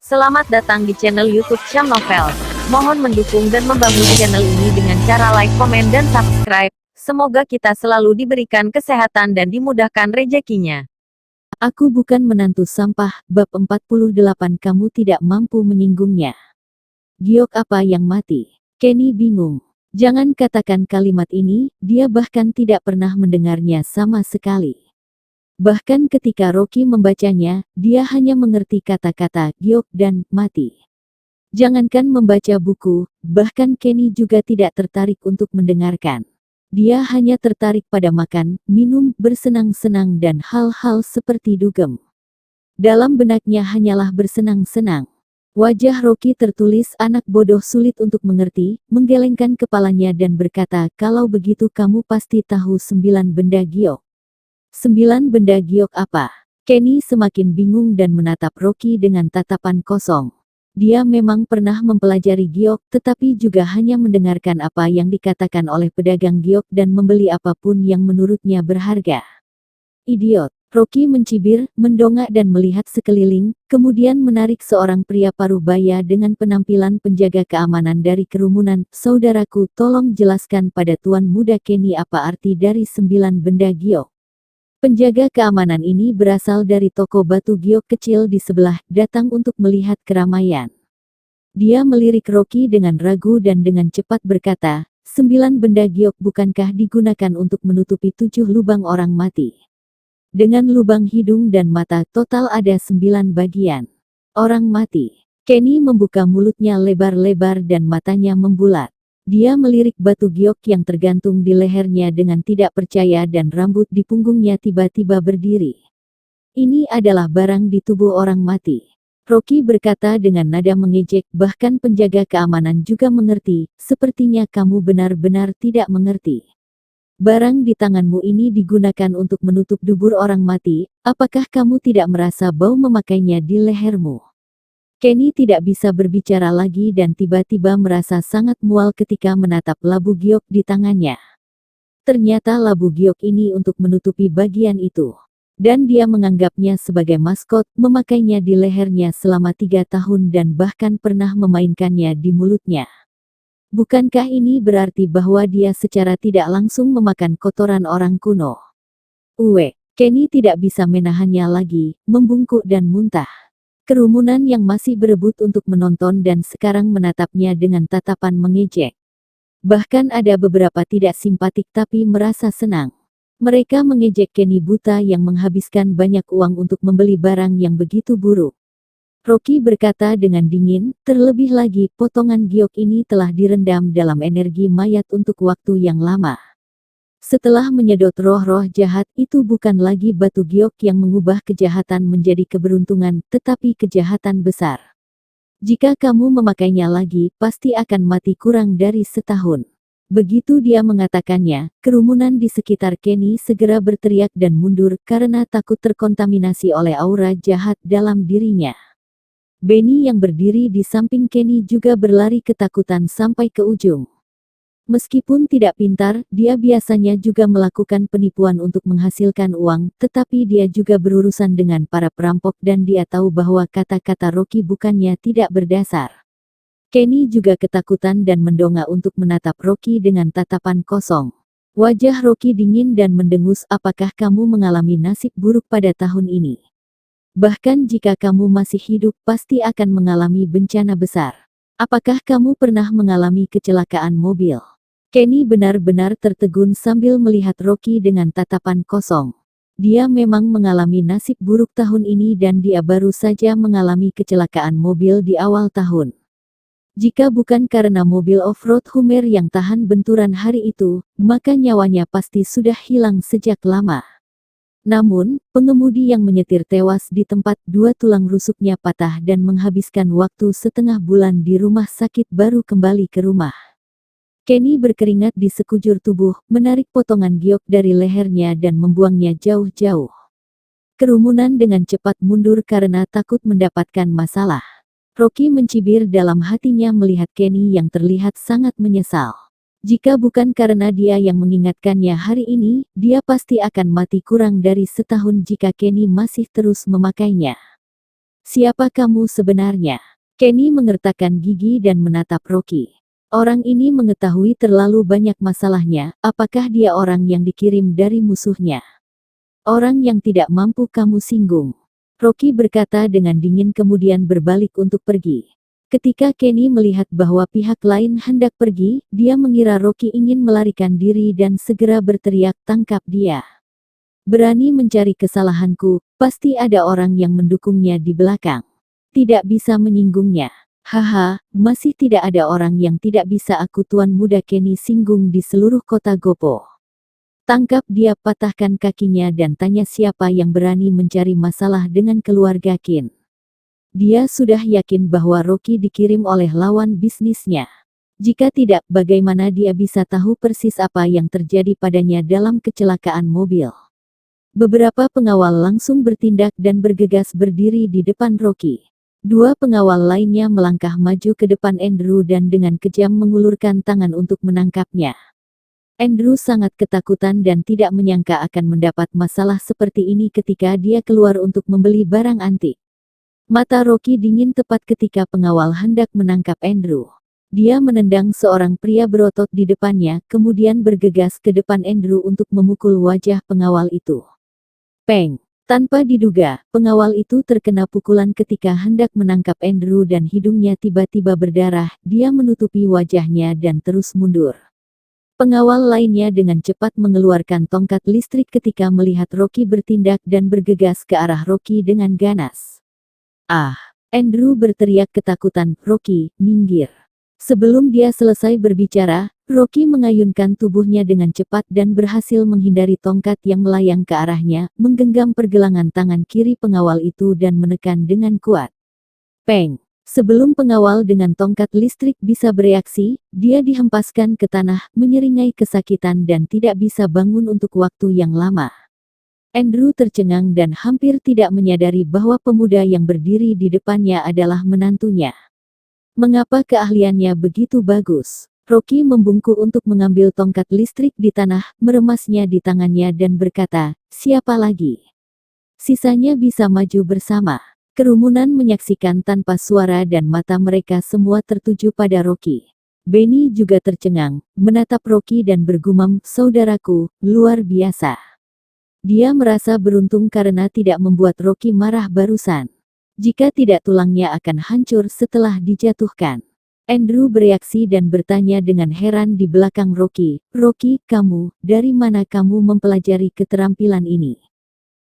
Selamat datang di channel YouTube Syam Novels. Mohon mendukung dan membangun channel ini dengan cara like, komen, dan subscribe. Semoga kita selalu diberikan kesehatan dan dimudahkan rezekinya. Aku bukan menantu sampah, bab 48 kamu tidak mampu menyinggungnya. Giok apa yang mati? Kenny bingung. Jangan katakan kalimat ini, dia bahkan tidak pernah mendengarnya sama sekali. Bahkan ketika Rocky membacanya, dia hanya mengerti kata-kata giok dan mati. Jangankan membaca buku, bahkan Kenny juga tidak tertarik untuk mendengarkan. Dia hanya tertarik pada makan, minum, bersenang-senang dan hal-hal seperti dugem. Dalam benaknya hanyalah bersenang-senang. Wajah Rocky tertulis anak bodoh sulit untuk mengerti, menggelengkan kepalanya dan berkata, kalau begitu kamu pasti tahu 9 benda giok. 9 benda giok apa? Kenny semakin bingung dan menatap Rocky dengan tatapan kosong. Dia memang pernah mempelajari giok, tetapi juga hanya mendengarkan apa yang dikatakan oleh pedagang giok dan membeli apapun yang menurutnya berharga. Idiot. Rocky mencibir, mendongak dan melihat sekeliling, kemudian menarik seorang pria parubaya dengan penampilan penjaga keamanan dari kerumunan. Saudaraku, tolong jelaskan pada tuan muda Kenny apa arti dari 9 benda giok. Penjaga keamanan ini berasal dari toko batu giok kecil di sebelah, datang untuk melihat keramaian. Dia melirik Rocky dengan ragu dan dengan cepat berkata, 9 benda giok bukankah digunakan untuk menutupi 7 lubang orang mati? Dengan lubang hidung dan mata total ada 9 bagian. Orang mati. Kenny membuka mulutnya lebar-lebar dan matanya membulat. Dia melirik batu giok yang tergantung di lehernya dengan tidak percaya dan rambut di punggungnya tiba-tiba berdiri. Ini adalah barang di tubuh orang mati. Rocky berkata dengan nada mengejek, bahkan penjaga keamanan juga mengerti, sepertinya kamu benar-benar tidak mengerti. Barang di tanganmu ini digunakan untuk menutup dubur orang mati, apakah kamu tidak merasa bau memakainya di lehermu? Kenny tidak bisa berbicara lagi dan tiba-tiba merasa sangat mual ketika menatap labu giok di tangannya. Ternyata labu giok ini untuk menutupi bagian itu. Dan dia menganggapnya sebagai maskot, memakainya di lehernya selama 3 tahun dan bahkan pernah memainkannya di mulutnya. Bukankah ini berarti bahwa dia secara tidak langsung memakan kotoran orang kuno? Kenny tidak bisa menahannya lagi, membungkuk dan muntah. Kerumunan yang masih berebut untuk menonton dan sekarang menatapnya dengan tatapan mengejek. Bahkan ada beberapa tidak simpatik tapi merasa senang. Mereka mengejek Kenny buta yang menghabiskan banyak uang untuk membeli barang yang begitu buruk. Rocky berkata dengan dingin, terlebih lagi potongan giok ini telah direndam dalam energi mayat untuk waktu yang lama. Setelah menyedot roh-roh jahat, itu bukan lagi batu giok yang mengubah kejahatan menjadi keberuntungan, tetapi kejahatan besar. Jika kamu memakainya lagi, pasti akan mati kurang dari setahun. Begitu dia mengatakannya, kerumunan di sekitar Kenny segera berteriak dan mundur karena takut terkontaminasi oleh aura jahat dalam dirinya. Benny yang berdiri di samping Kenny juga berlari ketakutan sampai ke ujung. Meskipun tidak pintar, dia biasanya juga melakukan penipuan untuk menghasilkan uang, tetapi dia juga berurusan dengan para perampok dan dia tahu bahwa kata-kata Rocky bukannya tidak berdasar. Kenny juga ketakutan dan mendongak untuk menatap Rocky dengan tatapan kosong. Wajah Rocky dingin dan mendengus, apakah kamu mengalami nasib buruk pada tahun ini? Bahkan jika kamu masih hidup, pasti akan mengalami bencana besar. Apakah kamu pernah mengalami kecelakaan mobil? Kenny benar-benar tertegun sambil melihat Rocky dengan tatapan kosong. Dia memang mengalami nasib buruk tahun ini dan dia baru saja mengalami kecelakaan mobil di awal tahun. Jika bukan karena mobil off-road Hummer yang tahan benturan hari itu, maka nyawanya pasti sudah hilang sejak lama. Namun, pengemudi yang menyetir tewas di tempat, 2 tulang rusuknya patah dan menghabiskan waktu setengah bulan di rumah sakit baru kembali ke rumah. Kenny berkeringat di sekujur tubuh, menarik potongan giok dari lehernya dan membuangnya jauh-jauh. Kerumunan dengan cepat mundur karena takut mendapatkan masalah. Rocky mencibir dalam hatinya melihat Kenny yang terlihat sangat menyesal. Jika bukan karena dia yang mengingatkannya hari ini, dia pasti akan mati kurang dari setahun jika Kenny masih terus memakainya. Siapa kamu sebenarnya? Kenny mengertakkan gigi dan menatap Rocky. Orang ini mengetahui terlalu banyak masalahnya, apakah dia orang yang dikirim dari musuhnya? Orang yang tidak mampu kamu singgung. Rocky berkata dengan dingin kemudian berbalik untuk pergi. Ketika Kenny melihat bahwa pihak lain hendak pergi, dia mengira Rocky ingin melarikan diri dan segera berteriak, "Tangkap dia! Berani mencari kesalahanku, pasti ada orang yang mendukungnya di belakang. Tidak bisa menyinggungnya." Haha, masih tidak ada orang yang tidak bisa aku tuan muda Kenny singgung di seluruh kota Gopo. Tangkap dia, patahkan kakinya dan tanya siapa yang berani mencari masalah dengan keluarga Kin. Dia sudah yakin bahwa Rocky dikirim oleh lawan bisnisnya. Jika tidak, bagaimana dia bisa tahu persis apa yang terjadi padanya dalam kecelakaan mobil? Beberapa pengawal langsung bertindak dan bergegas berdiri di depan Rocky. Dua pengawal lainnya melangkah maju ke depan Andrew dan dengan kejam mengulurkan tangan untuk menangkapnya. Andrew sangat ketakutan dan tidak menyangka akan mendapat masalah seperti ini ketika dia keluar untuk membeli barang antik. Mata Rocky dingin tepat ketika pengawal hendak menangkap Andrew. Dia menendang seorang pria berotot di depannya, kemudian bergegas ke depan Andrew untuk memukul wajah pengawal itu. Peng! Tanpa diduga, pengawal itu terkena pukulan ketika hendak menangkap Andrew dan hidungnya tiba-tiba berdarah, dia menutupi wajahnya dan terus mundur. Pengawal lainnya dengan cepat mengeluarkan tongkat listrik ketika melihat Rocky bertindak dan bergegas ke arah Rocky dengan ganas. Ah! Andrew berteriak ketakutan, "Rocky, minggir!" Sebelum dia selesai berbicara, Rocky mengayunkan tubuhnya dengan cepat dan berhasil menghindari tongkat yang melayang ke arahnya, menggenggam pergelangan tangan kiri pengawal itu dan menekan dengan kuat. Peng! Sebelum pengawal dengan tongkat listrik bisa bereaksi, dia dihempaskan ke tanah, menyeringai kesakitan dan tidak bisa bangun untuk waktu yang lama. Andrew tercengang dan hampir tidak menyadari bahwa pemuda yang berdiri di depannya adalah menantunya. Mengapa keahliannya begitu bagus? Rocky membungkuk untuk mengambil tongkat listrik di tanah, meremasnya di tangannya dan berkata, "Siapa lagi? Sisanya bisa maju bersama." Kerumunan menyaksikan tanpa suara dan mata mereka semua tertuju pada Rocky. Benny juga tercengang, menatap Rocky dan bergumam, "Saudaraku, luar biasa." Dia merasa beruntung karena tidak membuat Rocky marah barusan. Jika tidak, tulangnya akan hancur setelah dijatuhkan. Andrew bereaksi dan bertanya dengan heran di belakang Rocky, "Rocky, kamu, dari mana kamu mempelajari keterampilan ini?"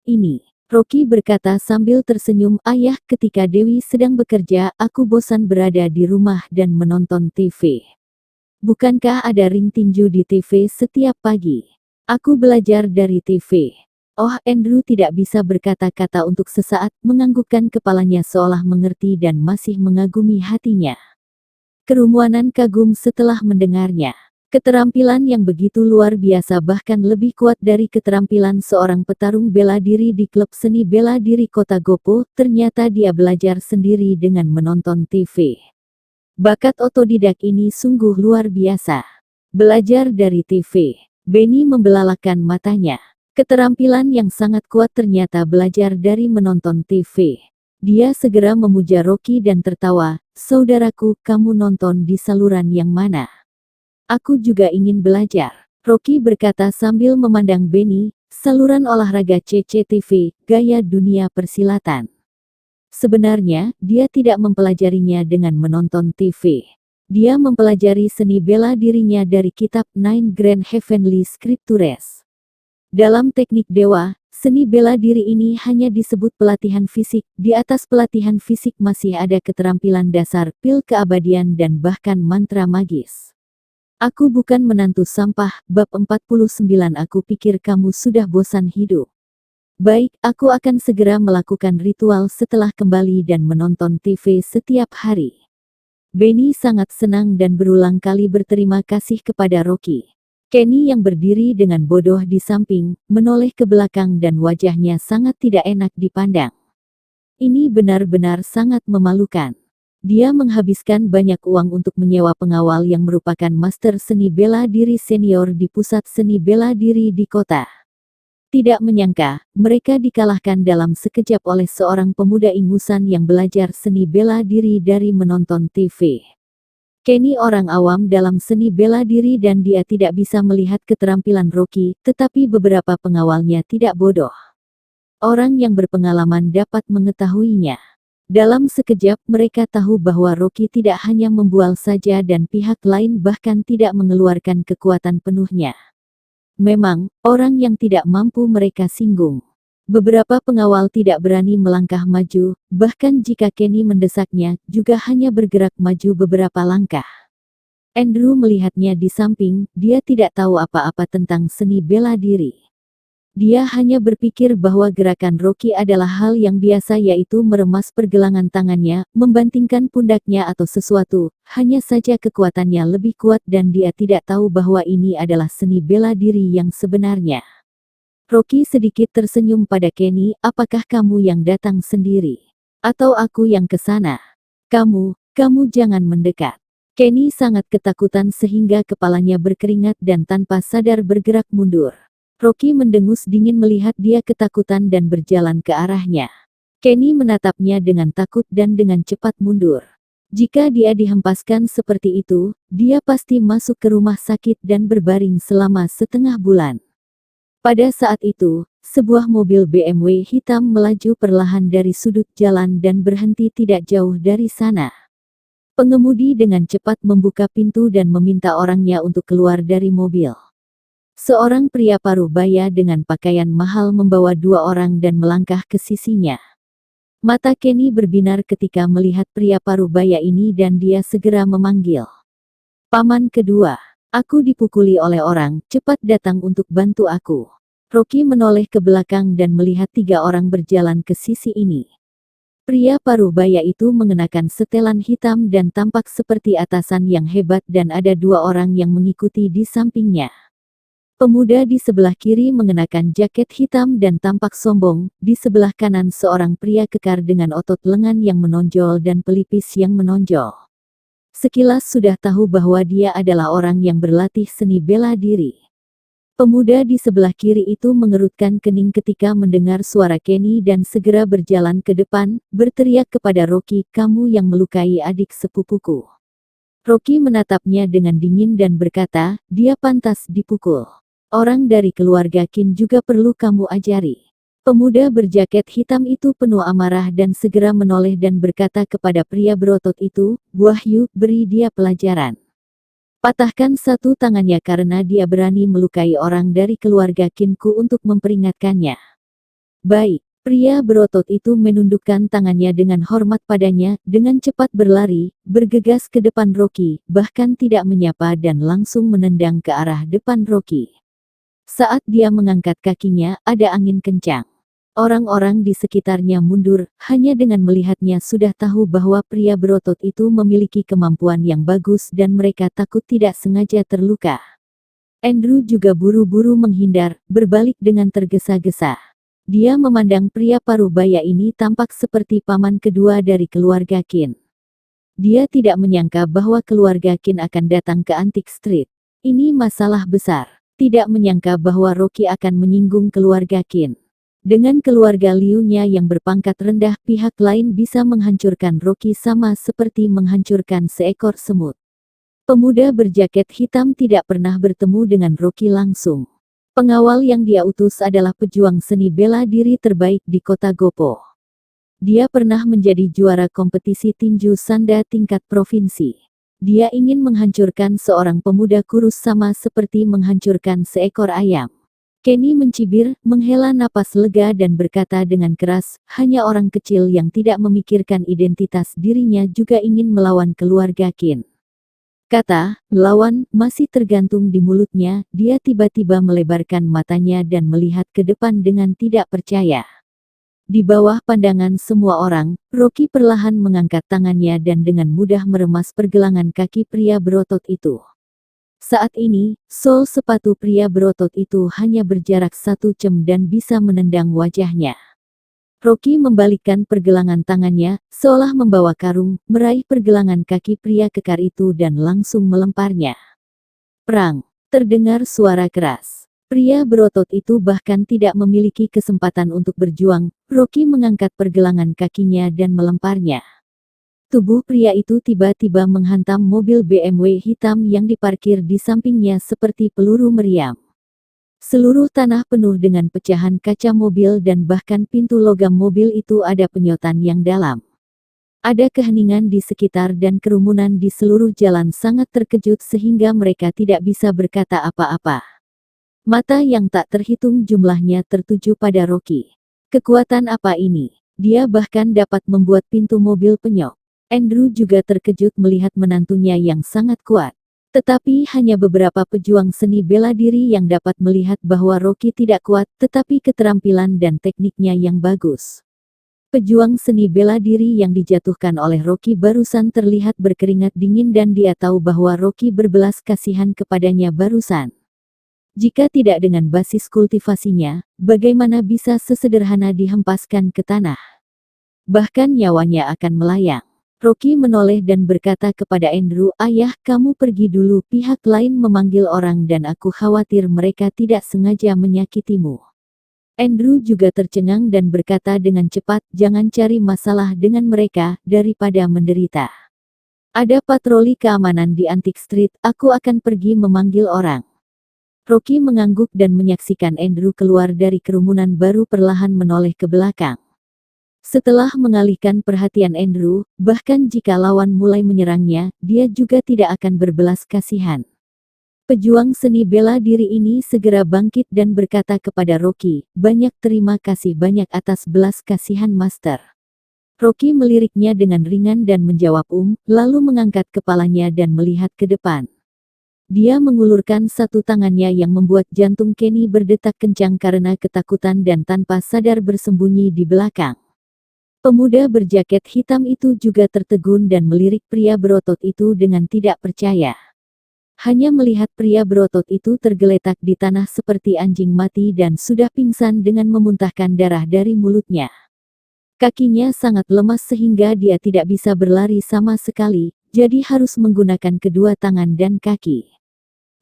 "Ini," Rocky berkata sambil tersenyum, "Ayah, ketika Dewi sedang bekerja, aku bosan berada di rumah dan menonton TV. Bukankah ada ring tinju di TV setiap pagi? Aku belajar dari TV." Oh, Andrew tidak bisa berkata-kata untuk sesaat, menganggukkan kepalanya seolah mengerti dan masih mengagumi hatinya. Kerumunan kagum setelah mendengarnya. Keterampilan yang begitu luar biasa bahkan lebih kuat dari keterampilan seorang petarung bela diri di klub seni bela diri kota Gopo, ternyata dia belajar sendiri dengan menonton TV. Bakat otodidak ini sungguh luar biasa. Belajar dari TV. Benny membelalakan matanya. Keterampilan yang sangat kuat ternyata belajar dari menonton TV. Dia segera memuja Rocky dan tertawa, "Saudaraku, kamu nonton di saluran yang mana?" "Aku juga ingin belajar," Rocky berkata sambil memandang Benny, "Saluran olahraga CCTV, gaya dunia persilatan." Sebenarnya, dia tidak mempelajarinya dengan menonton TV. Dia mempelajari seni bela dirinya dari kitab Nine Grand Heavenly Scriptures. Dalam teknik dewa, seni bela diri ini hanya disebut pelatihan fisik. Di atas pelatihan fisik masih ada keterampilan dasar, pil keabadian dan bahkan mantra magis. Aku bukan menantu sampah, bab 49. Aku pikir kamu sudah bosan hidup. Baik, aku akan segera melakukan ritual setelah kembali dan menonton TV setiap hari. Benny sangat senang dan berulang kali berterima kasih kepada Rocky. Kenny yang berdiri dengan bodoh di samping, menoleh ke belakang dan wajahnya sangat tidak enak dipandang. Ini benar-benar sangat memalukan. Dia menghabiskan banyak uang untuk menyewa pengawal yang merupakan master seni bela diri senior di pusat seni bela diri di kota. Tidak menyangka, mereka dikalahkan dalam sekejap oleh seorang pemuda ingusan yang belajar seni bela diri dari menonton TV. Kenny orang awam dalam seni bela diri dan dia tidak bisa melihat keterampilan Rocky, tetapi beberapa pengawalnya tidak bodoh. Orang yang berpengalaman dapat mengetahuinya. Dalam sekejap mereka tahu bahwa Rocky tidak hanya membual saja dan pihak lain bahkan tidak mengeluarkan kekuatan penuhnya. Memang, orang yang tidak mampu mereka singgung. Beberapa pengawal tidak berani melangkah maju, bahkan jika Kenny mendesaknya, juga hanya bergerak maju beberapa langkah. Andrew melihatnya di samping, dia tidak tahu apa-apa tentang seni bela diri. Dia hanya berpikir bahwa gerakan Rocky adalah hal yang biasa yaitu meremas pergelangan tangannya, membantingkan pundaknya atau sesuatu, hanya saja kekuatannya lebih kuat dan dia tidak tahu bahwa ini adalah seni bela diri yang sebenarnya. Rocky sedikit tersenyum pada Kenny, apakah kamu yang datang sendiri? Atau aku yang ke sana? Kamu jangan mendekat. Kenny sangat ketakutan sehingga kepalanya berkeringat dan tanpa sadar bergerak mundur. Rocky mendengus dingin melihat dia ketakutan dan berjalan ke arahnya. Kenny menatapnya dengan takut dan dengan cepat mundur. Jika dia dihempaskan seperti itu, dia pasti masuk ke rumah sakit dan berbaring selama setengah bulan. Pada saat itu, sebuah mobil BMW hitam melaju perlahan dari sudut jalan dan berhenti tidak jauh dari sana. Pengemudi dengan cepat membuka pintu dan meminta orangnya untuk keluar dari mobil. Seorang pria paruh baya dengan pakaian mahal membawa dua orang dan melangkah ke sisinya. Mata Kenny berbinar ketika melihat pria paruh baya ini dan dia segera memanggil. Paman kedua, aku dipukuli oleh orang, cepat datang untuk bantu aku. Rocky menoleh ke belakang dan melihat tiga orang berjalan ke sisi ini. Pria paruh baya itu mengenakan setelan hitam dan tampak seperti atasan yang hebat dan ada dua orang yang mengikuti di sampingnya. Pemuda di sebelah kiri mengenakan jaket hitam dan tampak sombong, di sebelah kanan seorang pria kekar dengan otot lengan yang menonjol dan pelipis yang menonjol. Sekilas sudah tahu bahwa dia adalah orang yang berlatih seni bela diri. Pemuda di sebelah kiri itu mengerutkan kening ketika mendengar suara Kenny dan segera berjalan ke depan, berteriak kepada Rocky, kamu yang melukai adik sepupuku. Rocky menatapnya dengan dingin dan berkata, dia pantas dipukul. Orang dari keluarga Kin juga perlu kamu ajari. Pemuda berjaket hitam itu penuh amarah dan segera menoleh dan berkata kepada pria berotot itu, Wahyu, beri dia pelajaran. Patahkan satu tangannya karena dia berani melukai orang dari keluarga Kinku untuk memperingatkannya. Baik, pria berotot itu menundukkan tangannya dengan hormat padanya, dengan cepat berlari, bergegas ke depan Rocky, bahkan tidak menyapa dan langsung menendang ke arah depan Rocky. Saat dia mengangkat kakinya, ada angin kencang. Orang-orang di sekitarnya mundur, hanya dengan melihatnya sudah tahu bahwa pria berotot itu memiliki kemampuan yang bagus dan mereka takut tidak sengaja terluka. Andrew juga buru-buru menghindar, berbalik dengan tergesa-gesa. Dia memandang pria paruh baya ini tampak seperti paman kedua dari keluarga Kin. Dia tidak menyangka bahwa keluarga Kin akan datang ke Antique Street. Ini masalah besar. Tidak menyangka bahwa Rocky akan menyinggung keluarga Kin. Dengan keluarga Liu-nya yang berpangkat rendah, pihak lain bisa menghancurkan Rocky sama seperti menghancurkan seekor semut. Pemuda berjaket hitam tidak pernah bertemu dengan Rocky langsung. Pengawal yang dia utus adalah pejuang seni bela diri terbaik di kota Gopo. Dia pernah menjadi juara kompetisi tinju sanda tingkat provinsi. Dia ingin menghancurkan seorang pemuda kurus sama seperti menghancurkan seekor ayam. Kenny mencibir, menghela napas lega dan berkata dengan keras, hanya orang kecil yang tidak memikirkan identitas dirinya juga ingin melawan keluarga Kin. Kata, melawan, masih tergantung di mulutnya, dia tiba-tiba melebarkan matanya dan melihat ke depan dengan tidak percaya. Di bawah pandangan semua orang, Rocky perlahan mengangkat tangannya dan dengan mudah meremas pergelangan kaki pria berotot itu. Saat ini, sol sepatu pria berotot itu hanya berjarak 1 cm dan bisa menendang wajahnya. Rocky membalikkan pergelangan tangannya, seolah membawa karung, meraih pergelangan kaki pria kekar itu dan langsung melemparnya. Perang! Terdengar suara keras. Pria berotot itu bahkan tidak memiliki kesempatan untuk berjuang. Rocky mengangkat pergelangan kakinya dan melemparnya. Tubuh pria itu tiba-tiba menghantam mobil BMW hitam yang diparkir di sampingnya seperti peluru meriam. Seluruh tanah penuh dengan pecahan kaca mobil dan bahkan pintu logam mobil itu ada penyotan yang dalam. Ada keheningan di sekitar dan kerumunan di seluruh jalan sangat terkejut sehingga mereka tidak bisa berkata apa-apa. Mata yang tak terhitung jumlahnya tertuju pada Rocky. Kekuatan apa ini? Dia bahkan dapat membuat pintu mobil penyok. Andrew juga terkejut melihat menantunya yang sangat kuat. Tetapi hanya beberapa pejuang seni bela diri yang dapat melihat bahwa Rocky tidak kuat, tetapi keterampilan dan tekniknya yang bagus. Pejuang seni bela diri yang dijatuhkan oleh Rocky barusan terlihat berkeringat dingin dan dia tahu bahwa Rocky berbelas kasihan kepadanya barusan. Jika tidak dengan basis kultivasinya, bagaimana bisa sesederhana dihempaskan ke tanah? Bahkan nyawanya akan melayang. Rocky menoleh dan berkata kepada Andrew, "Ayah, kamu pergi dulu, pihak lain memanggil orang dan aku khawatir mereka tidak sengaja menyakitimu." Andrew juga tercengang dan berkata dengan cepat, "Jangan cari masalah dengan mereka, daripada menderita. Ada patroli keamanan di Antique Street, aku akan pergi memanggil orang." Rocky mengangguk dan menyaksikan Andrew keluar dari kerumunan baru perlahan menoleh ke belakang. Setelah mengalihkan perhatian Andrew, bahkan jika lawan mulai menyerangnya, dia juga tidak akan berbelas kasihan. Pejuang seni bela diri ini segera bangkit dan berkata kepada Rocky, "Banyak terima kasih banyak atas belas kasihan Master." Rocky meliriknya dengan ringan dan menjawab lalu mengangkat kepalanya dan melihat ke depan. Dia mengulurkan satu tangannya yang membuat jantung Kenny berdetak kencang karena ketakutan dan tanpa sadar bersembunyi di belakang. Pemuda berjaket hitam itu juga tertegun dan melirik pria berotot itu dengan tidak percaya. Hanya melihat pria berotot itu tergeletak di tanah seperti anjing mati dan sudah pingsan dengan memuntahkan darah dari mulutnya. Kakinya sangat lemas sehingga dia tidak bisa berlari sama sekali, jadi harus menggunakan kedua tangan dan kaki.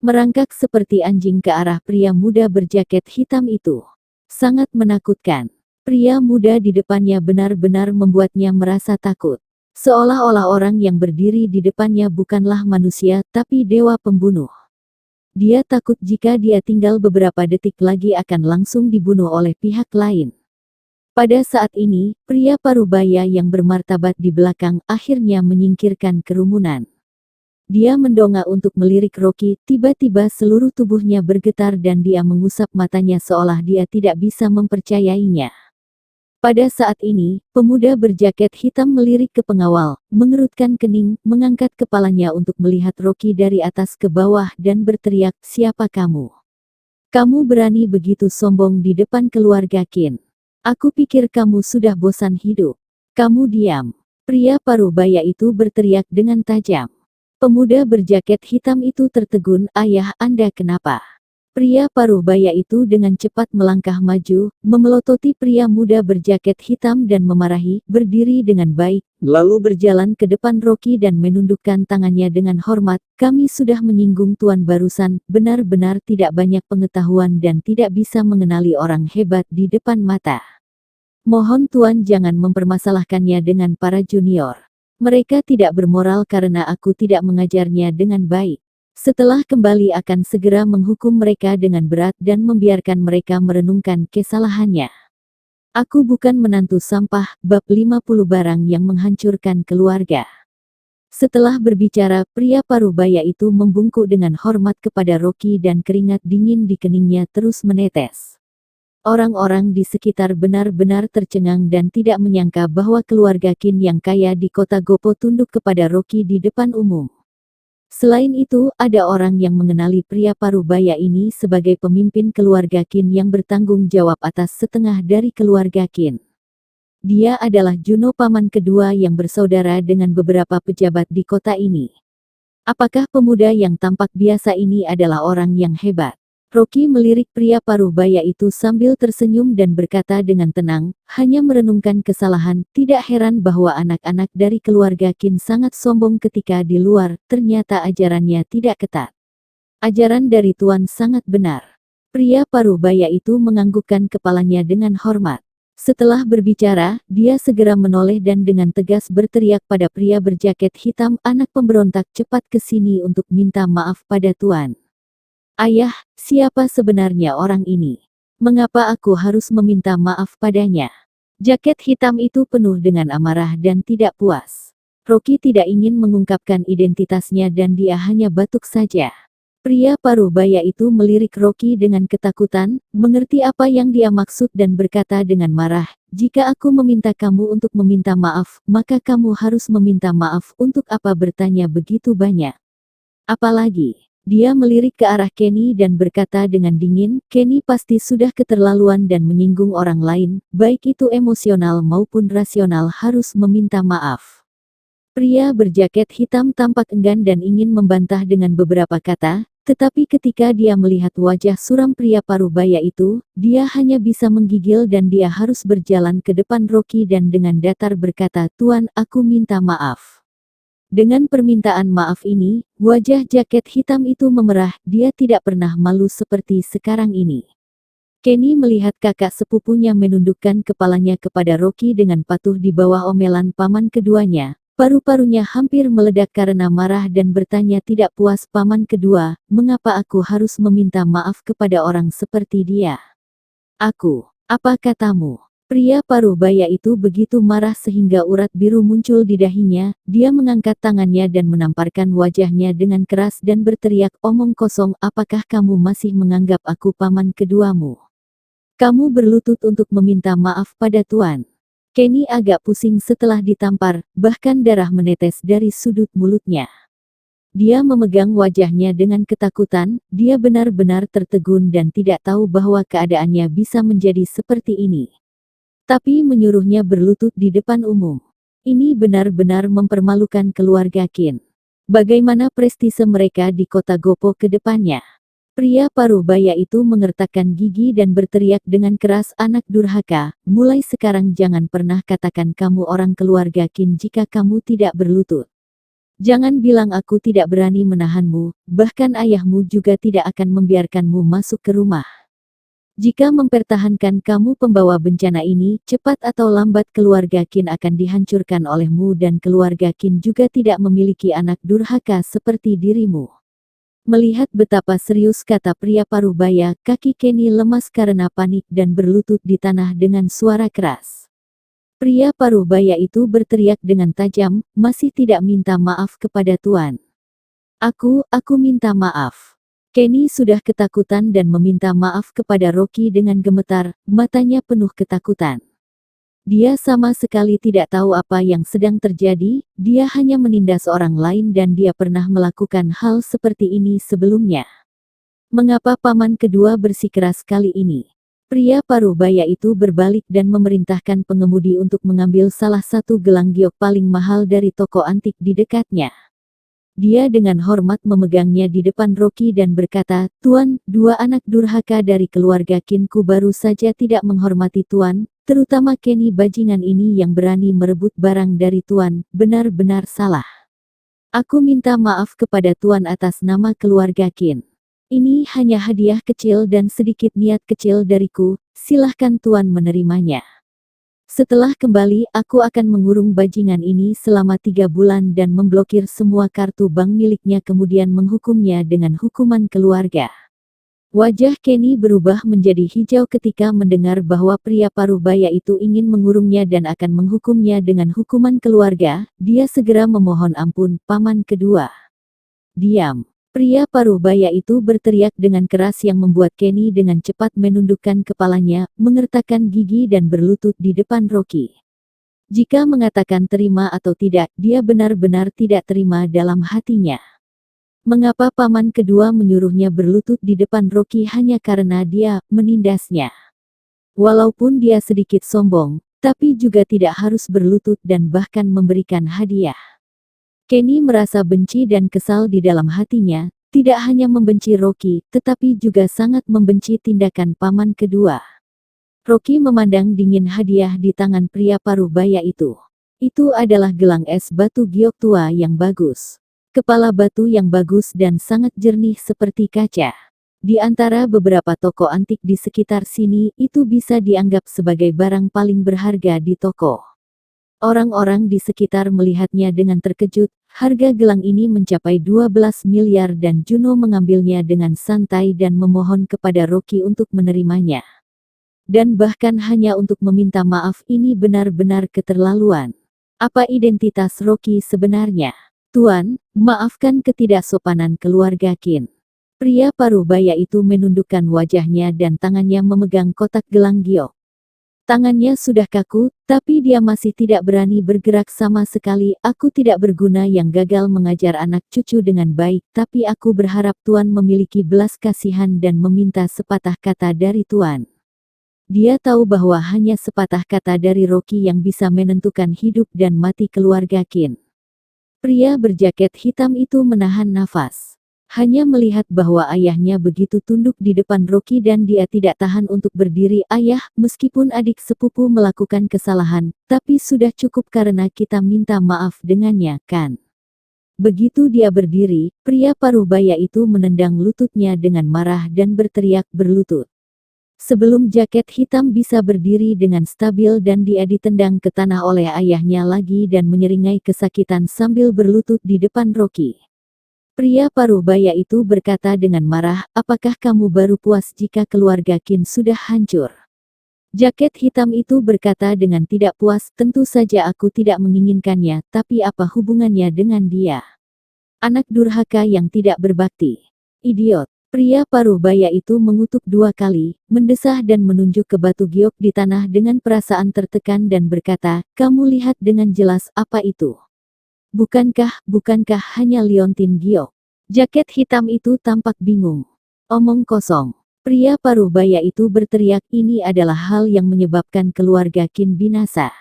Merangkak seperti anjing ke arah pria muda berjaket hitam itu. Sangat menakutkan. Pria muda di depannya benar-benar membuatnya merasa takut. Seolah-olah orang yang berdiri di depannya bukanlah manusia, tapi dewa pembunuh. Dia takut jika dia tinggal beberapa detik lagi akan langsung dibunuh oleh pihak lain. Pada saat ini, pria parubaya yang bermartabat di belakang akhirnya menyingkirkan kerumunan. Dia mendongak untuk melirik Rocky, tiba-tiba seluruh tubuhnya bergetar dan dia mengusap matanya seolah dia tidak bisa mempercayainya. Pada saat ini, pemuda berjaket hitam melirik ke pengawal, mengerutkan kening, mengangkat kepalanya untuk melihat Rocky dari atas ke bawah dan berteriak, "Siapa kamu? Kamu berani begitu sombong di depan keluarga Kin? Aku pikir kamu sudah bosan hidup. Kamu diam." Pria parubaya itu berteriak dengan tajam. Pemuda berjaket hitam itu tertegun, "Ayah, Anda kenapa?" Pria parubaya itu dengan cepat melangkah maju, memelototi pria muda berjaket hitam dan memarahi, "Berdiri dengan baik," lalu berjalan ke depan Rocky dan menundukkan tangannya dengan hormat, "Kami sudah menyinggung Tuan barusan, benar-benar tidak banyak pengetahuan dan tidak bisa mengenali orang hebat di depan mata. Mohon Tuan jangan mempermasalahkannya dengan para junior. Mereka tidak bermoral karena aku tidak mengajarnya dengan baik. Setelah kembali akan segera menghukum mereka dengan berat dan membiarkan mereka merenungkan kesalahannya. Aku bukan menantu sampah." Bab 50 Barang yang menghancurkan keluarga. Setelah berbicara, pria parubaya itu membungkuk dengan hormat kepada Rocky dan keringat dingin di keningnya terus menetes. Orang-orang di sekitar benar-benar tercengang dan tidak menyangka bahwa keluarga Kin yang kaya di kota Gopo tunduk kepada Rocky di depan umum. Selain itu, ada orang yang mengenali pria parubaya ini sebagai pemimpin keluarga Kin yang bertanggung jawab atas setengah dari keluarga Kin. Dia adalah Juno paman kedua yang bersaudara dengan beberapa pejabat di kota ini. Apakah pemuda yang tampak biasa ini adalah orang yang hebat? Rocky melirik pria parubaya itu sambil tersenyum dan berkata dengan tenang, hanya merenungkan kesalahan, tidak heran bahwa anak-anak dari keluarga Kin sangat sombong ketika di luar, ternyata ajarannya tidak ketat. Ajaran dari Tuan sangat benar. Pria paruh baya itu menganggukkan kepalanya dengan hormat. Setelah berbicara, dia segera menoleh dan dengan tegas berteriak pada pria berjaket hitam, "Anak pemberontak, cepat ke sini untuk minta maaf pada Tuan." "Ayah, siapa sebenarnya orang ini? Mengapa aku harus meminta maaf padanya?" Jaket hitam itu penuh dengan amarah dan tidak puas. Rocky tidak ingin mengungkapkan identitasnya dan dia hanya batuk saja. Pria paruh baya itu melirik Rocky dengan ketakutan, mengerti apa yang dia maksud dan berkata dengan marah, "Jika aku meminta kamu untuk meminta maaf, maka kamu harus meminta maaf untuk apa bertanya begitu banyak. Apalagi?" Dia melirik ke arah Kenny dan berkata dengan dingin, "Kenny pasti sudah keterlaluan dan menyinggung orang lain, baik itu emosional maupun rasional harus meminta maaf." Pria berjaket hitam tampak enggan dan ingin membantah dengan beberapa kata, tetapi ketika dia melihat wajah suram pria paruh baya itu, dia hanya bisa menggigil dan dia harus berjalan ke depan Rocky dan dengan datar berkata, "Tuan, aku minta maaf." Dengan permintaan maaf ini, wajah jaket hitam itu memerah, dia tidak pernah malu seperti sekarang ini. Kenny melihat kakak sepupunya menundukkan kepalanya kepada Rocky dengan patuh di bawah omelan paman keduanya. Paru-parunya hampir meledak karena marah dan bertanya tidak puas, "Paman kedua, mengapa aku harus meminta maaf kepada orang seperti dia? Aku, apa katamu?" Pria paruh baya itu begitu marah sehingga urat biru muncul di dahinya, dia mengangkat tangannya dan menamparkan wajahnya dengan keras dan berteriak, "Omong kosong, apakah kamu masih menganggap aku paman keduamu? Kamu berlutut untuk meminta maaf pada Tuan." Kenny agak pusing setelah ditampar, bahkan darah menetes dari sudut mulutnya. Dia memegang wajahnya dengan ketakutan, dia benar-benar tertegun dan tidak tahu bahwa keadaannya bisa menjadi seperti ini. Tapi menyuruhnya berlutut di depan umum. Ini benar-benar mempermalukan keluarga Qin. Bagaimana prestise mereka di kota Gopo ke depannya? Pria paruh baya itu mengertakkan gigi dan berteriak dengan keras, "Anak durhaka, mulai sekarang jangan pernah katakan kamu orang keluarga Qin jika kamu tidak berlutut. Jangan bilang aku tidak berani menahanmu, bahkan ayahmu juga tidak akan membiarkanmu masuk ke rumah. Jika mempertahankan kamu pembawa bencana ini, cepat atau lambat keluarga Qin akan dihancurkan olehmu dan keluarga Qin juga tidak memiliki anak durhaka seperti dirimu." Melihat betapa serius kata pria paruh baya, kaki Kenny lemas karena panik dan berlutut di tanah dengan suara keras. Pria paruh baya itu berteriak dengan tajam, "Masih tidak minta maaf kepada Tuan? Aku minta maaf." Kenny sudah ketakutan dan meminta maaf kepada Rocky dengan gemetar, matanya penuh ketakutan. Dia sama sekali tidak tahu apa yang sedang terjadi, dia hanya menindas orang lain dan dia pernah melakukan hal seperti ini sebelumnya. Mengapa paman kedua bersikeras kali ini? Pria paruh baya itu berbalik dan memerintahkan pengemudi untuk mengambil salah satu gelang giok paling mahal dari toko antik di dekatnya. Dia dengan hormat memegangnya di depan Rocky dan berkata, "Tuan, dua anak durhaka dari keluarga Qinku baru saja tidak menghormati Tuan, terutama Kenny bajingan ini yang berani merebut barang dari Tuan, benar-benar salah. Aku minta maaf kepada Tuan atas nama keluarga Qin. Ini hanya hadiah kecil dan sedikit niat kecil dariku, silahkan Tuan menerimanya. Setelah kembali, aku akan mengurung bajingan ini selama 3 bulan dan memblokir semua kartu bank miliknya kemudian menghukumnya dengan hukuman keluarga." Wajah Kenny berubah menjadi hijau ketika mendengar bahwa pria paruh baya itu ingin mengurungnya dan akan menghukumnya dengan hukuman keluarga. Dia segera memohon ampun, "Paman kedua. Diam." Pria paruh baya itu berteriak dengan keras yang membuat Kenny dengan cepat menundukkan kepalanya, mengertakkan gigi dan berlutut di depan Rocky. Jika mengatakan terima atau tidak, dia benar-benar tidak terima dalam hatinya. Mengapa paman kedua menyuruhnya berlutut di depan Rocky hanya karena dia menindasnya? Walaupun dia sedikit sombong, tapi juga tidak harus berlutut dan bahkan memberikan hadiah. Kenny merasa benci dan kesal di dalam hatinya, tidak hanya membenci Rocky, tetapi juga sangat membenci tindakan paman kedua. Rocky memandang dingin hadiah di tangan pria paruh baya itu. Itu adalah gelang es batu giok tua yang bagus. Kepala batu yang bagus dan sangat jernih seperti kaca. Di antara beberapa toko antik di sekitar sini, itu bisa dianggap sebagai barang paling berharga di toko. Orang-orang di sekitar melihatnya dengan terkejut. Harga gelang ini mencapai 12 miliar dan Juno mengambilnya dengan santai dan memohon kepada Rocky untuk menerimanya. Dan bahkan hanya untuk meminta maaf, ini benar-benar keterlaluan. Apa identitas Rocky sebenarnya? Tuan, maafkan ketidaksopanan keluarga Qin. Pria paruh baya itu menundukkan wajahnya dan tangannya memegang kotak gelang giok. Tangannya sudah kaku, tapi dia masih tidak berani bergerak sama sekali. Aku tidak berguna yang gagal mengajar anak cucu dengan baik, tapi aku berharap Tuan memiliki belas kasihan dan meminta sepatah kata dari Tuan. Dia tahu bahwa hanya sepatah kata dari Rocky yang bisa menentukan hidup dan mati keluarga Qin. Pria berjaket hitam itu menahan nafas. Hanya melihat bahwa ayahnya begitu tunduk di depan Rocky dan dia tidak tahan untuk berdiri. Ayah, meskipun adik sepupu melakukan kesalahan, tapi sudah cukup karena kita minta maaf dengannya, kan? Begitu dia berdiri, pria paruh baya itu menendang lututnya dengan marah dan berteriak berlutut. Sebelum jaket hitam bisa berdiri dengan stabil dan dia ditendang ke tanah oleh ayahnya lagi dan menyeringai kesakitan sambil berlutut di depan Rocky. Pria paruh baya itu berkata dengan marah, apakah kamu baru puas jika keluarga Qin sudah hancur? Jaket hitam itu berkata dengan tidak puas, tentu saja aku tidak menginginkannya, tapi apa hubungannya dengan dia? Anak durhaka yang tidak berbakti. Idiot. Pria paruh baya itu mengutuk 2 kali, mendesah dan menunjuk ke batu giok di tanah dengan perasaan tertekan dan berkata, kamu lihat dengan jelas apa itu? Bukankah hanya liontin giok? Jaket hitam itu tampak bingung. Omong kosong. Pria paruh baya itu berteriak, ini adalah hal yang menyebabkan keluarga Qin binasa.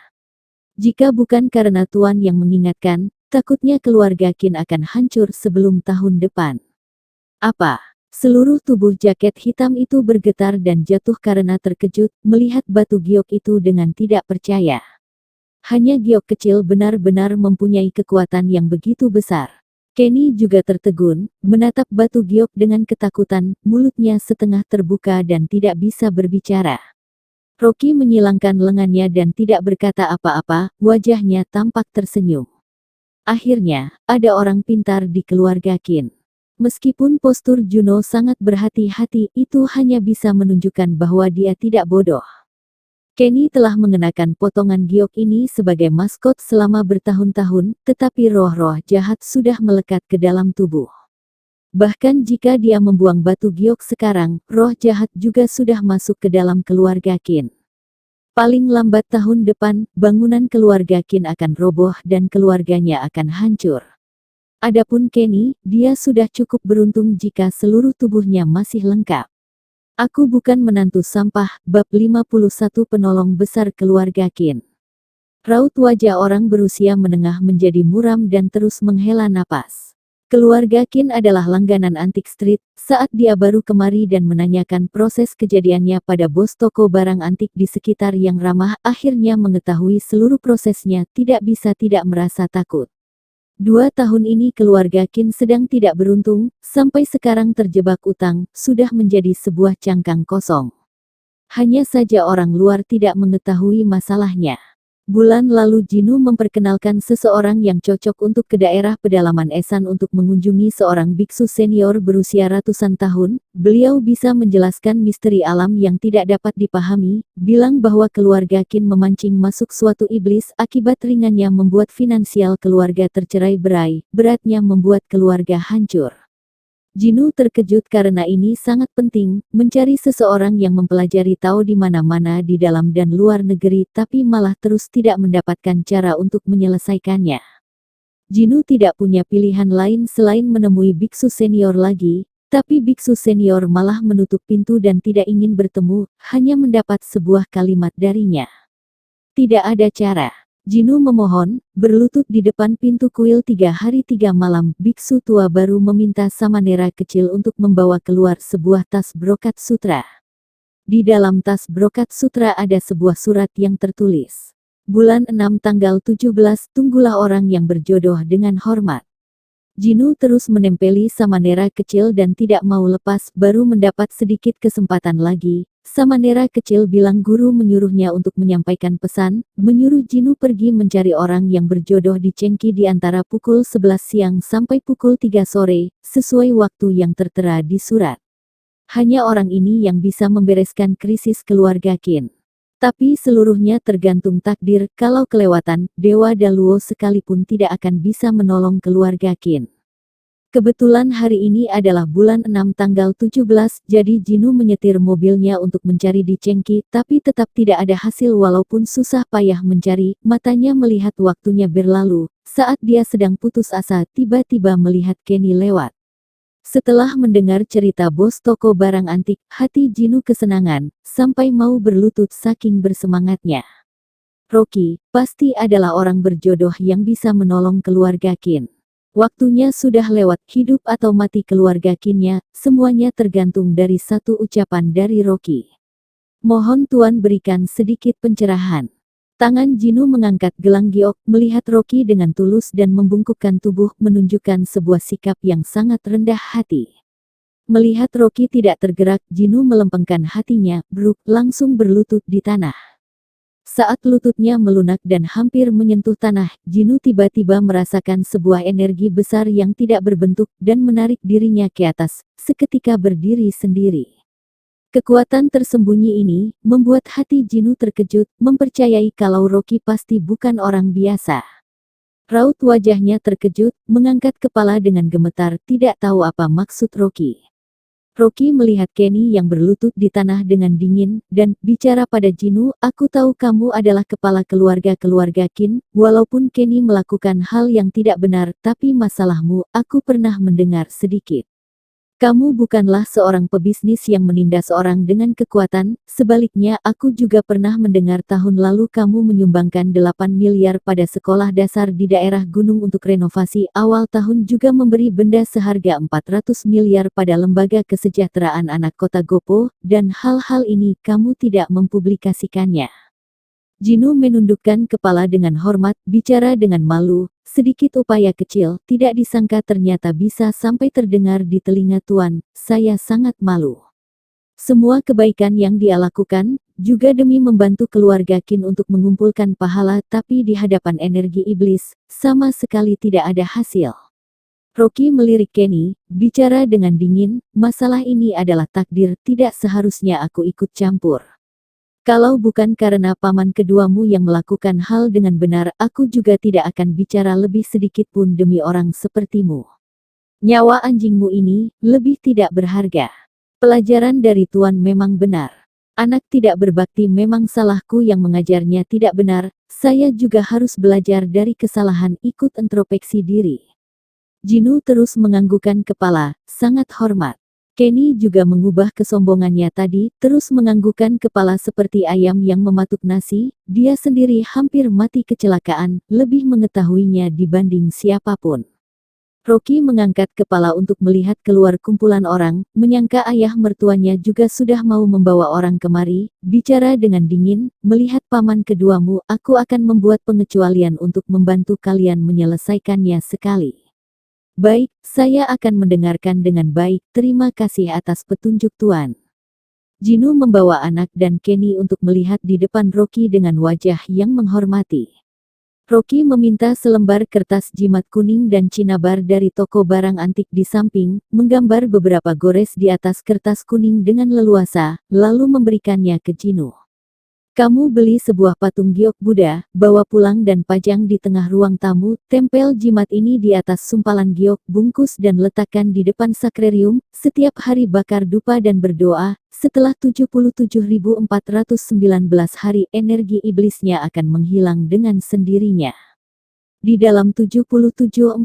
Jika bukan karena Tuan yang mengingatkan, takutnya keluarga Qin akan hancur sebelum tahun depan. Apa? Seluruh tubuh jaket hitam itu bergetar dan jatuh karena terkejut, melihat batu giok itu dengan tidak percaya. Hanya giok kecil benar-benar mempunyai kekuatan yang begitu besar. Kenny juga tertegun, menatap batu giok dengan ketakutan, mulutnya setengah terbuka dan tidak bisa berbicara. Rocky menyilangkan lengannya dan tidak berkata apa-apa, wajahnya tampak tersenyum. Akhirnya, ada orang pintar di keluarga Qin. Meskipun postur Juno sangat berhati-hati, itu hanya bisa menunjukkan bahwa dia tidak bodoh. Kenny telah mengenakan potongan giok ini sebagai maskot selama bertahun-tahun, tetapi roh-roh jahat sudah melekat ke dalam tubuh. Bahkan jika dia membuang batu giok sekarang, roh jahat juga sudah masuk ke dalam keluarga Qin. Paling lambat tahun depan, bangunan keluarga Qin akan roboh dan keluarganya akan hancur. Adapun Kenny, dia sudah cukup beruntung jika seluruh tubuhnya masih lengkap. Aku bukan menantu sampah, bab 51 penolong besar keluarga Qin. Raut wajah orang berusia menengah menjadi muram dan terus menghela napas. Keluarga Qin adalah langganan Antik Street. Saat dia baru kemari dan menanyakan proses kejadiannya pada bos toko barang antik di sekitar yang ramah, akhirnya mengetahui seluruh prosesnya, tidak bisa tidak merasa takut. 2 tahun ini keluarga Qin sedang tidak beruntung, sampai sekarang terjebak utang, sudah menjadi sebuah cangkang kosong. Hanya saja orang luar tidak mengetahui masalahnya. Bulan lalu Jinu memperkenalkan seseorang yang cocok untuk ke daerah pedalaman Esan untuk mengunjungi seorang biksu senior berusia ratusan tahun. Beliau bisa menjelaskan misteri alam yang tidak dapat dipahami, bilang bahwa keluarga Qin memancing masuk suatu iblis, akibat ringannya membuat finansial keluarga tercerai-berai, beratnya membuat keluarga hancur. Jinu terkejut karena ini sangat penting, mencari seseorang yang mempelajari Tao di mana-mana di dalam dan luar negeri tapi malah terus tidak mendapatkan cara untuk menyelesaikannya. Jinu tidak punya pilihan lain selain menemui biksu senior lagi, tapi biksu senior malah menutup pintu dan tidak ingin bertemu, hanya mendapat sebuah kalimat darinya. Tidak ada cara. Jinu memohon, berlutut di depan pintu kuil 3 hari 3 malam. Biksu tua baru meminta Samanera kecil untuk membawa keluar sebuah tas brokat sutra. Di dalam tas brokat sutra ada sebuah surat yang tertulis. Bulan 6 tanggal 17, tunggulah orang yang berjodoh dengan hormat. Jinu terus menempeli Samanera kecil dan tidak mau lepas, baru mendapat sedikit kesempatan lagi. Samanera kecil bilang guru menyuruhnya untuk menyampaikan pesan, menyuruh Jinu pergi mencari orang yang berjodoh di Chengki di antara pukul 11 siang sampai pukul 3 sore, sesuai waktu yang tertera di surat. Hanya orang ini yang bisa membereskan krisis keluarga Qin. Tapi seluruhnya tergantung takdir, kalau kelewatan, Dewa Daluo sekalipun tidak akan bisa menolong keluarga Qin. Kebetulan hari ini adalah bulan 6 tanggal 17, jadi Jinu menyetir mobilnya untuk mencari di Chengki, tapi tetap tidak ada hasil walaupun susah payah mencari, matanya melihat waktunya berlalu. Saat dia sedang putus asa, tiba-tiba melihat Kenny lewat. Setelah mendengar cerita bos toko barang antik, hati Jinu kesenangan, sampai mau berlutut saking bersemangatnya. Rocky, pasti adalah orang berjodoh yang bisa menolong keluarga Qin. Waktunya sudah lewat, hidup atau mati keluarga Qinnya, semuanya tergantung dari satu ucapan dari Rocky. Mohon Tuan berikan sedikit pencerahan. Tangan Jinu mengangkat gelang giok, melihat Rocky dengan tulus dan membungkukkan tubuh, menunjukkan sebuah sikap yang sangat rendah hati. Melihat Rocky tidak tergerak, Jinu melempengkan hatinya, bruk, langsung berlutut di tanah. Saat lututnya melunak dan hampir menyentuh tanah, Jinu tiba-tiba merasakan sebuah energi besar yang tidak berbentuk dan menarik dirinya ke atas, seketika berdiri sendiri. Kekuatan tersembunyi ini membuat hati Jinu terkejut, mempercayai kalau Rocky pasti bukan orang biasa. Raut wajahnya terkejut, mengangkat kepala dengan gemetar, tidak tahu apa maksud Rocky. Rocky melihat Kenny yang berlutut di tanah dengan dingin, dan bicara pada Jinu, "Aku tahu kamu adalah kepala keluarga Qin, walaupun Kenny melakukan hal yang tidak benar, tapi masalahmu, aku pernah mendengar sedikit. Kamu bukanlah seorang pebisnis yang menindas orang dengan kekuatan, sebaliknya aku juga pernah mendengar tahun lalu kamu menyumbangkan 8 miliar pada sekolah dasar di daerah gunung untuk renovasi, awal tahun juga memberi benda seharga 400 miliar pada lembaga kesejahteraan anak kota Gopo, dan hal-hal ini kamu tidak mempublikasikannya." Jinu menundukkan kepala dengan hormat, bicara dengan malu, sedikit upaya kecil, tidak disangka ternyata bisa sampai terdengar di telinga Tuan, saya sangat malu. Semua kebaikan yang dia lakukan, juga demi membantu keluarga Qin untuk mengumpulkan pahala, tapi di hadapan energi iblis, sama sekali tidak ada hasil. Rocky melirik Kenny, bicara dengan dingin, masalah ini adalah takdir, tidak seharusnya aku ikut campur. Kalau bukan karena paman keduamu yang melakukan hal dengan benar, aku juga tidak akan bicara lebih sedikit pun demi orang sepertimu. Nyawa anjingmu ini, lebih tidak berharga. Pelajaran dari Tuan memang benar. Anak tidak berbakti memang salahku yang mengajarnya tidak benar, saya juga harus belajar dari kesalahan, ikut introspeksi diri. Jinu terus menganggukkan kepala, sangat hormat. Kenny juga mengubah kesombongannya tadi, terus menganggukkan kepala seperti ayam yang mematuk nasi, dia sendiri hampir mati kecelakaan, lebih mengetahuinya dibanding siapapun. Rocky mengangkat kepala untuk melihat keluar kumpulan orang, menyangka ayah mertuanya juga sudah mau membawa orang kemari, bicara dengan dingin, "Melihat paman keduamu, aku akan membuat pengecualian untuk membantu kalian menyelesaikannya sekali." "Baik, saya akan mendengarkan dengan baik, terima kasih atas petunjuk Tuan." Jinu membawa anak dan Kenny untuk melihat di depan Rocky dengan wajah yang menghormati. Rocky meminta selembar kertas jimat kuning dan cinabar dari toko barang antik di samping, menggambar beberapa gores di atas kertas kuning dengan leluasa, lalu memberikannya ke Jinu. "Kamu beli sebuah patung giok Buddha, bawa pulang dan pajang di tengah ruang tamu, tempel jimat ini di atas sumpalan giok, bungkus dan letakkan di depan sakrarium, setiap hari bakar dupa dan berdoa, setelah 77.419 hari energi iblisnya akan menghilang dengan sendirinya. Di dalam 77.419